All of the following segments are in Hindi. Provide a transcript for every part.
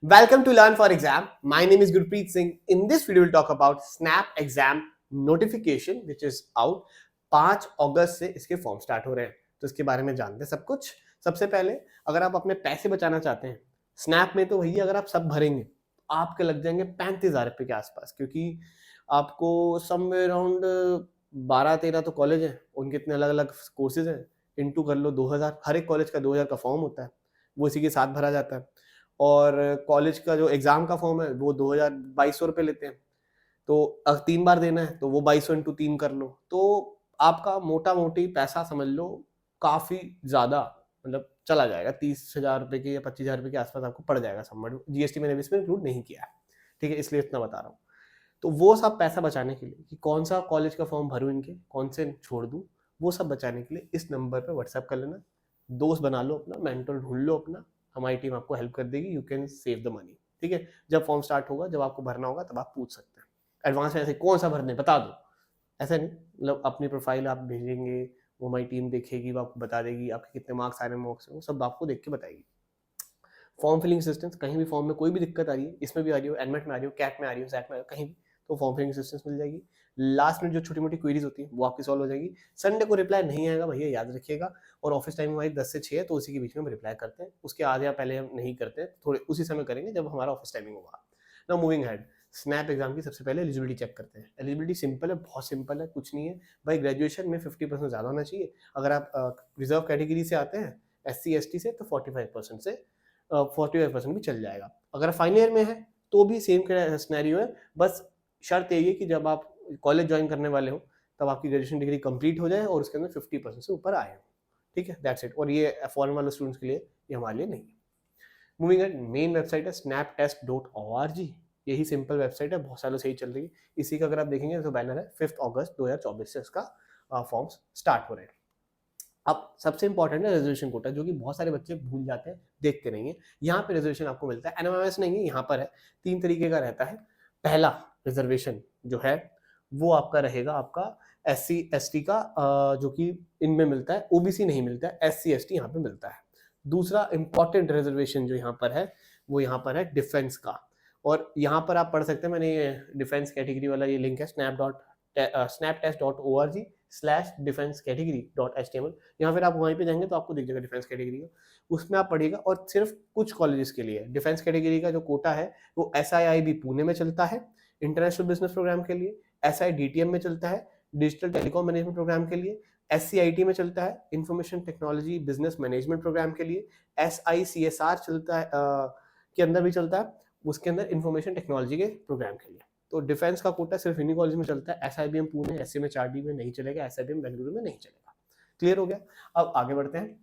Welcome to Learn for Exam. My name is Gurpreet Singh. In this video, we'll talk about Snap Exam notification, which is out. 5 अगस्त से इसके फॉर्म स्टार्ट हो रहे हैं, तो इसके बारे में जानते हैं सब कुछ। सबसे पहले, अगर आप अपने पैसे बचाना चाहते हैं स्नैप में, तो भैया अगर आप सब भरेंगे आपके लग जाएंगे 35,000 रुपये के आसपास, क्योंकि आपको समवेयर अराउंड 12-13 तो कॉलेज है, उनके इतने अलग अलग कोर्सेज हैं। इंटू कर लो 2000, हर एक कॉलेज का 2000 का फॉर्म होता है, वो इसी के साथ भरा जाता है। और कॉलेज का जो एग्जाम का फॉर्म है वो 2200 रुपये लेते हैं, तो अगर 3 बार देना है तो वो 2200 इंटू 3 कर लो, तो आपका मोटा मोटी पैसा समझ लो काफी ज्यादा, मतलब चला जाएगा 30,000 रुपये के या 25,000 रुपये के आसपास आपको पड़ जाएगा सब। जीएसटी मैंने इसमें इंक्लूड नहीं किया है, ठीक है, इसलिए इतना बता रहा हूँ। तो वो सब पैसा बचाने के लिए कि कौन सा कॉलेज का फॉर्म भरूँ, इनके कौन से छोड़ दूँ, वो सब बचाने के लिए इस नंबर पर व्हाट्सएप कर लेना। दोस्त बना लो अपना, मेंटर ढूंढ लो अपना, हमारी टीम आपको हेल्प कर देगी। You can save the money, ठीक है। जब फॉर्म स्टार्ट होगा, जब आपको भरना होगा, तब आप पूछ सकते हैं। एडवांस में ऐसे कौन सा भरने बता दो, ऐसा नहीं, मतलब अपनी प्रोफाइल आप भेजेंगे, वो हमारी टीम देखेगी, वो आपको बता देगी आपके कितने मार्क्स आ रहे हैं, मार्क्स वो सब आपको देख के बताएगी। फॉर्म फिलिंग असिस्टेंस, कहीं भी फॉर्म में कोई भी दिक्कत आ रही है, इसमें भी आ रही हो, एडमिट में आ रही हो, कैट में आ रही हो, सैट में आ रही हो, कहीं भी, तो फॉर्म फिलिंग असिस्टेंस मिल जाएगी। लास्ट में जो छोटी मोटी क्वेरीज होती है वो आपकी सॉल्व हो जाएगी। संडे को रिप्लाई नहीं आएगा भैया, याद रखिएगा। और ऑफिस टाइम हमारी 10 से 6 है, तो उसी के बीच में हम रिप्लाई करते हैं, उसके आधे या पहले हम नहीं करते हैं, थोड़े उसी समय करेंगे जब हमारा ऑफिस टाइमिंग होगा। Now moving head, snap exam की सबसे पहले एलिजिबिलिटी चेक करते हैं। एलिजिबिलिटी सिंपल है, बहुत सिंपल है, कुछ नहीं है भाई। ग्रेजुएशन में 50% ज़्यादा होना चाहिए। अगर आप रिजर्व कैटेगरी से आते हैं, SC ST से, तो 45% से 45% भी चल जाएगा। अगर फाइनल ईयर में है तो भी सेम सिनेरियो है, बस शर्त यही है कि जब आप कॉलेज ज्वाइन करने वाले हो तब आपकी ग्रेजुएशन डिग्री कंप्लीट हो जाए और उसके अंदर 50% से ऊपर आए हो, ठीक है, दैट्स इट। और ये फॉरेन वाले स्टूडेंट्स के लिए, ये हमारे लिए नहीं है। मूविंग एट, मेन वेबसाइट है snaptest.org। यही सिंपल वेबसाइट है, बहुत सालों से ही चल रही है। इसी का अगर आप देखेंगे तो बैनर है 5 अगस्त 2024 से इसका फॉर्म्स स्टार्ट हो रहे हैं। अब सबसे इंपॉर्टेंट है रिजर्वेशन कोटा, जो कि बहुत सारे बच्चे भूल जाते हैं, देखते नहीं है। यहाँ पे रिजर्वेशन आपको मिलता है, एनएमएमएस नहीं है, यहाँ पर है। 3 तरीके का रहता है। पहला रिजर्वेशन जो है वो आपका रहेगा आपका SC ST का, जो कि इनमें मिलता है, OBC नहीं मिलता है, SC ST यहाँ पे मिलता है। दूसरा इंपॉर्टेंट रिजर्वेशन जो यहाँ पर है वो यहाँ पर है डिफेंस का। और यहाँ पर आप पढ़ सकते हैं, मैंने ये डिफेंस कैटेगरी वाला ये लिंक है, snaptest.org/defense-category.html। यहाँ फिर आप वहीं पे जाएंगे तो आपको दिख जाएगा डिफेंस कैटेगरी का, उसमें आप पढ़िएगा। और सिर्फ कुछ कॉलेजेस के लिए डिफेंस कैटेगरी का जो कोटा है वो SIIB पुणे में चलता है इंटरनेशनल बिजनेस प्रोग्राम के लिए, SIDTM में चलता है डिजिटल टेलीकॉम मैनेजमेंट प्रोग्राम के लिए, SCIT में चलता है information technology business management programme के लिए, SICSR चलता है के अंदर भी चलता है, उसके अंदर इंफॉर्मेशन टेक्नोलॉजी के प्रोग्राम के लिए। तो डिफेंस का कोटा सिर्फ इन्हीं कॉलेज में चलता है। SIBM पुणे, SCMHRD में नहीं चलेगा, SIBM बेंगलुरु में नहीं चलेगा। क्लियर हो गया। अब आगे बढ़ते हैं।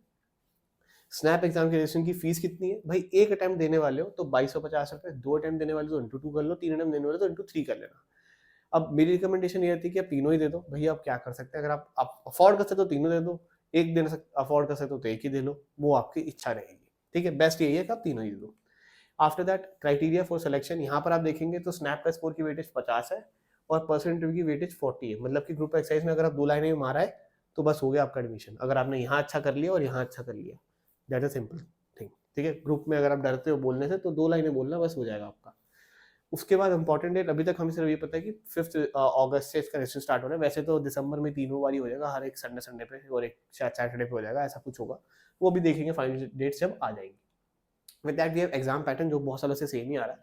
स्नैप एग्जाम की रजिस्ट्रेशन की फीस कितनी है भाई? एक अटेम्प्ट देने वाले हो तो 2250 रुपए, 2 अटेम्प्ट देने वाले तो इंटू 2 कर लो, 3 अटेम्प्ट देने वाले तो इंटू 3 कर लेना। अब मेरी रिकमेंडेशन ये रहती है कि आप तीनों ही दे दो भैया। आप क्या कर सकते हैं, अगर आप अफोर्ड कर सकते हो तीनों दे दो, एक दे अफोर्ड कर सकते हो तो एक ही दे लो, वो आपकी इच्छा रहेगी, ठीक है। बेस्ट यही है कि आप तीनों ही दे दो। After that, criteria for selection, यहाँ पर आप देखेंगे तो स्नैप का स्कोर की वेटेज 50 है और पर्सनल इंटरव्यू की वेटेज 40 है। मतलब कि ग्रुप एक्सरसाइज में अगर आप 2 लाइनें में मारा है तो बस हो गया आपका एडमिशन, अगर आपने यहाँ अच्छा कर लिया और यहाँ अच्छा कर लिया, दैट इज सिंपल थिंग, ठीक है। ग्रुप में अगर आप डरते हो बोलने से तो 2 लाइनें बोलना बस हो जाएगा आपका। उसके बाद इंपॉर्टेंट डेट, अभी तक हमें सिर्फ ये पता है कि 5 अगस्त से इसका रजिस्ट्रेशन स्टार्ट हो रहा है। वैसे तो दिसंबर में 3 बार ही हो जाएगा, हर एक संडे पे और एक सैटरडे पे हो जाएगा, ऐसा कुछ होगा, वो भी देखेंगे फाइनल डेट जब आ जाएंगी। With that we have exam pattern, जो बहुत सालों से सेम ही आ रहा है।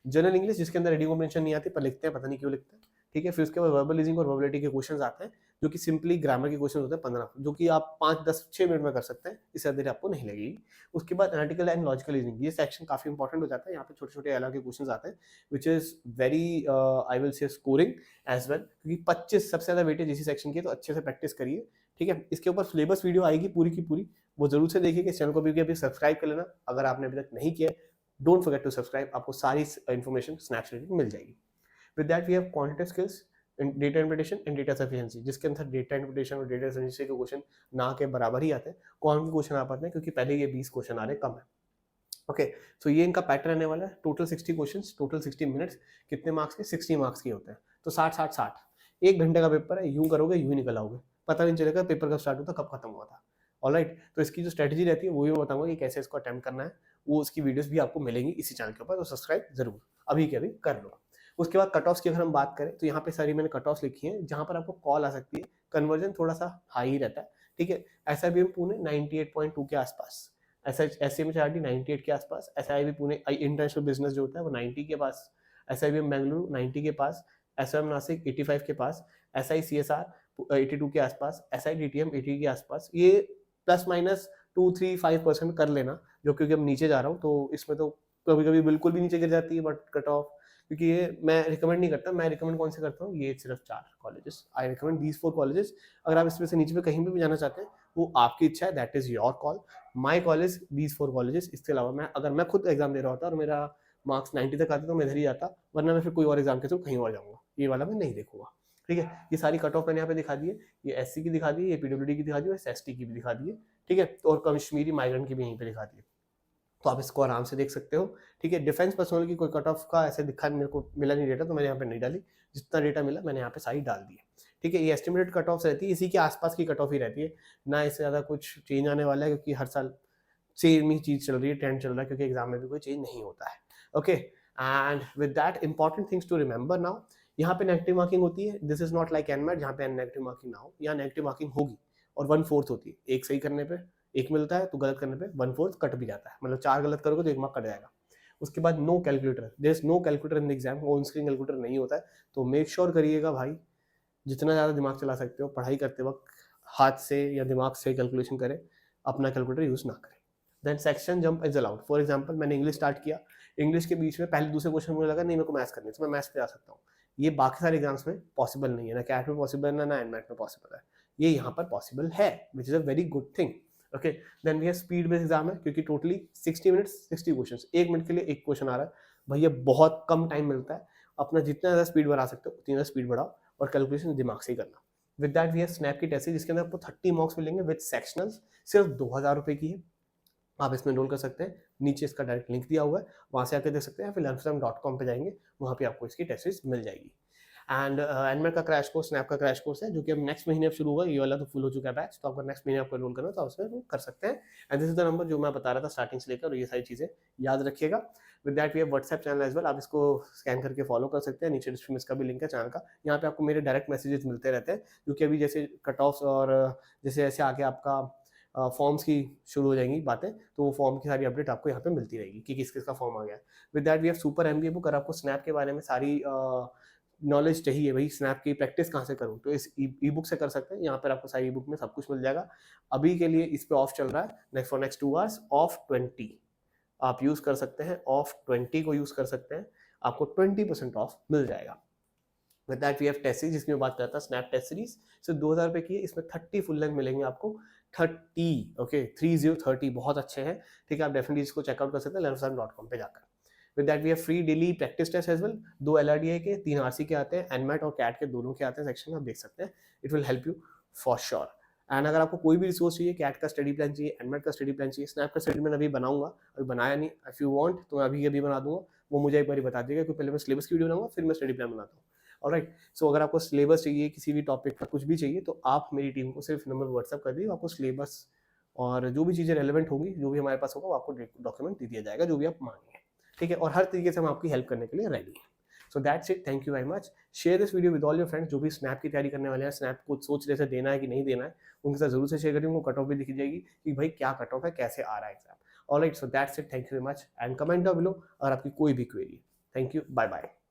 जनरल इंग्लिश, जिसके अंदर रीडिंग कॉम्प्रिहेंशन नहीं आती पर लिखते हैं, पता नहीं क्यों लिखते हैं, ठीक है। फिर उसके बाद वर्बल रीजनिंग और वर्बलिटी के क्वेश्चंस आते हैं, जो कि सिंपली ग्रामर के क्वेश्चन होते हैं 15, जो कि आप 5 10 6 मिनट में कर सकते हैं, इससे देर आपको नहीं लगेगी। उसके बाद एनालिटिकल एंड लॉजिकल रीजनिंग, ये सेक्शन काफी इंपॉर्टेंट हो जाता है। यहाँ पे छोटे छोटे अलग के क्वेश्चन आते हैं, which is very I will say scoring as well, क्योंकि 25 सबसे ज्यादा वेटेज इसी सेक्शन की है, तो अच्छे से प्रैक्टिस करिए, ठीक है। इसके ऊपर सिलेबस वीडियो आएगी पूरी की पूरी, वो जरूर से देखिए। इस चैनल को भी अभी सब्सक्राइब कर लेना अगर आपने अभी तक नहीं किया। डोंट फॉरगेट टू सब्सक्राइब, आपको सारी इन्फॉर्मेशन स्नैप्स रिलेटेड मिल जाएगी। With that we have quantitative skills, data interpretation and data sufficiency, जिसके अंदर डेटा इंटरप्रिटेशन और डेटा सफिशिएंसी के क्वेश्चन ना के बराबर ही आते हैं। कौन के क्वेश्चन आ पाते हैं क्योंकि पहले ये 20 क्वेश्चन आ रहे कम है। ओके, सो ये इनका पैटर्न रहने वाला है। टोटल 60 क्वेश्चंस, टोटल 60 मिनट्स, कितने मार्क्स के? 60 मार्क्स के होते हैं, तो 60-60-60, 1 घंटे का पेपर है। यूं करोगे यूं ही निकल आओगे, पता नहीं चलेगा पेपर कब स्टार्ट होता कब खत्म हुआ था। ऑलराइट, तो इसकी जो स्ट्रेटजी रहती है वो भी मैं बताऊंगा कि कैसे इसको अटेम्प्ट करना है। वो उसकी वीडियोस भी आपको मिलेंगी इसी चैनल के ऊपर, तो सब्सक्राइब जरूर अभी के अभी कर लो। उसके बाद कट ऑफ्स की अगर हम बात करें तो यहाँ पे सारी मैंने कट ऑफ्स लिखी हैं जहाँ पर आपको कॉल आ सकती है, कन्वर्जन थोड़ा सा हाई ही रहता है, ठीक है। SIBM पुणे 98.2 के आसपास, SCMHRD 98 के आसपास, SIB पुणे इंटरनेशनल बिजनेस जो होता है वो 90 के पास, SIBM बेंगलुरु 90 के पास, SIM नासिक 85 के पास, SICSR 82 के आसपास, SIDTM 80 के आसपास। ये प्लस माइनस 2-3-5% कर लेना, जो क्योंकि अब नीचे जा रहा हूँ तो इसमें तो कभी कभी बिल्कुल भी नीचे गिर जाती है बट कट ऑफ, क्योंकि ये मैं रिकमेंड नहीं करता। मैं रिकमेंड कौन से करता हूँ, ये सिर्फ 4 colleges, I recommend these 4 colleges. अगर आप इसमें से नीचे पे कहीं भी जाना चाहते हैं वो आपकी इच्छा है, that is your call. My college these 4 colleges. इसके अलावा मैं अगर मैं खुद एग्जाम दे रहा होता और मेरा मार्क्स 90 तक आते तो मैं इधर ही जाता, वरना मैं फिर कोई और एग्जाम के थ्रू कहीं और जाऊंगा, ये वाला मैं नहीं देखूंगा, ठीक है। ये सारी कट ऑफ मैंने यहाँ पे दिखा दी है, ये SC की दिखा दी है, ये PWD की दिखा दी है, ST की भी दिखा दी है, ठीक है। तो और कश्मीरी माइग्रेंट की भी यहीं पे दिखा दी है, तो आप इसको आराम से देख सकते हो, ठीक है। डिफेंस पर्सनल की कोई कट ऑफ का ऐसे दिखा मेरे को मिला नहीं डेटा, तो मैंने यहाँ पे नहीं डाली, जितना डेटा मिला मैंने यहाँ पे सारी डाल दी है, ठीक है। ये एस्टिमेटेड कट ऑफ रहती है, इसी के आसपास की कट ऑफ ही रहती है, ना इससे ज़्यादा कुछ चेंज आने वाला है, क्योंकि हर साल सेम ही चीज़ चल रही है, ट्रेंड चल रहा है, क्योंकि एग्जाम में भी कोई चेंज नहीं होता है, okay. And with that important things to remember now, यहाँ पे नेगेटिव मार्किंग होती है, this is not like NMAT जहाँ पे नेगेटिव मार्किंग ना हो, यहाँ नेगेटिव मार्किंग होगी और 1/4 होती है, एक सही करने पे 1 मिलता है, तो गलत करने पे 1/4 कट भी जाता है, मतलब 4 गलत करोगे तो 1 मार्क कट जाएगा। उसके बाद no calculator, there is no calculator in the exam, on screen calculator नहीं होता है, तो मेक श्योर करिएगा भाई जितना ज़्यादा दिमाग चला सकते हो पढ़ाई करते वक्त, हाथ से या दिमाग से कैलकुलेशन करें, अपना कैलकुलेटर यूज़ ना करें। Then section jump is allowed, for example मैंने इंग्लिश स्टार्ट किया, इंग्लिश के बीच में पहले दूसरे क्वेश्चन मुझे लगा नहीं मेरे को मैथ्स करनी है, तो मैं मैथ्स पे जा सकता हूँ। ये बाकी सारे एग्जाम्स में पॉसिबल नहीं है, ना कैट में पॉसिबल है ना एनमेट में पॉसिबल है, ये यहाँ पर पॉसिबल है, which is a very good thing, okay. Then we have speed based exam है, क्योंकि टोटली 60 मिनट्स 60 क्वेश्चन, 1 मिनट के लिए एक क्वेश्चन आ रहा है, भैया बहुत कम टाइम मिलता है, अपना जितना ज़्यादा स्पीड बढ़ा सकते हो उतनी ज़्यादा स्पीड बढ़ाओ और कैलकुलेशन दिमाग से ही करना। With that we have SNAP की टेस्ट जिसके अंदर आपको 30 मार्क्स मिलेंगे विद सेक्शनल्स, सिर्फ 2000 रुपये की है, आप इसमें एनरोल कर सकते हैं, नीचे इसका डायरेक्ट लिंक दिया हुआ है, वहाँ से आकर देख सकते हैं, फिर learnfrom.com पे जाएंगे, वहाँ पे आपको इसकी टेस्ट मिल जाएगी। एंड एनमेट का क्रैश कोर्स, स्नैप का क्रैश कोर्स है, जो कि अब नेक्स्ट महीने अब शुरू होगा, ये वाला तो फुल हो चुका है बैच, तो अगर नेक्स्ट महीने आपको एनरोल करना तो उसमें कर सकते हैं। And this is the number जो मैं बता रहा था स्टार्टिंग से लेकर, और ये सारी चीज़ें याद रखिएगा। With that we have WhatsApp channel as well, आप इसको स्कैन करके फॉलो कर सकते हैं, नीचे डिस्क्रिप्शन में इसका भी लिंक है चैनल का, यहाँ पे आपको मेरे डायरेक्ट मैसेजेस मिलते रहते हैं, क्योंकि अभी जैसे कट ऑफ्स और जैसे जैसे आगे आपका फॉर्म्स की शुरू हो जाएंगी बातें, तो वो फॉर्म की सारी अपडेट आपको यहाँ पे मिलती रहेगी कि किस किस का फॉर्म आ गया है। With that we have super MBA book, अगर आपको स्नैप के बारे में सारी नॉलेज चाहिए, भाई स्नैप की प्रैक्टिस कहाँ से करूँ, तो इस ई बुक से कर सकते हैं, यहाँ पर आपको सारी ई बुक में सब कुछ मिल जाएगा। अभी के लिए इस पे ऑफ चल रहा है, next for next 2 hours of 20 आप यूज़ कर सकते हैं, ऑफ 20 को यूज़ कर सकते हैं, आपको 20% ऑफ मिल जाएगा। With that we have test series, जिसमें बात करता है स्नैप टेस्ट सीरीज, सिर्फ 2000 रुपये की है, इसमें 30 फुल लेंथ मिलेंगे आपको, 30, ओके 30, बहुत अच्छे हैं, ठीक है। आप डेफिनेटली इसको चेकआउट कर सकते हैं learnfrom.com पे जाकर। With that we have free daily practice test as well, 2 LRDI के, 3 RC के आते हैं, एनमेट और कैट के दोनों के आते हैं सेक्शन में, आप देख सकते हैं, it will help you for sure. And अगर आपको कोई भी रिसोर्स चाहिए, कैट का स्टडी प्लान चाहिए, एनमेट का स्टडी प्लान चाहिए, स्नैप का स्टडी प्लान अभी बनाऊंगा, अभी बनाया नहीं, इफ यू वांट तो मैं अभी बना दूंगा, वो मुझे एक बार बता दीजिएगा, क्योंकि पहले मैं सिलेबस की वीडियो बनाऊंगा फिर मैं स्टडी प्लान बनाता हूँ, ऑलराइट। सो अगर आपको सिलेबस चाहिए, किसी भी टॉपिक का कुछ भी चाहिए, तो आप मेरी टीम को सिर्फ नंबर व्हाट्सअप कर दीजिए, आपको सिलेबस और जो भी चीज़ें रेलेवेंट होंगी, जो भी हमारे पास होगा, वो आपको डॉक्यूमेंट दे दिया जाएगा, जो भी आप मांगेंगे, ठीक है। और हर तरीके से हम आपकी हेल्प करने के लिए रेडी हैं। सो that's it, thank you very much. Share this video with all your friends, जो भी स्नैप की तैयारी करने वाले हैं, स्नैप को सोच रहे थे देना है कि नहीं देना है, उनके साथ जरूर से शेयर करिए, उनको कट ऑफ भी दिख जाएगी कि भाई क्या कट ऑफ है, कैसे आ रहा है exam, alright. So that's it, thank you very much, and comment down below अगर आपकी कोई भी क्वेरी है। Thank you, bye bye.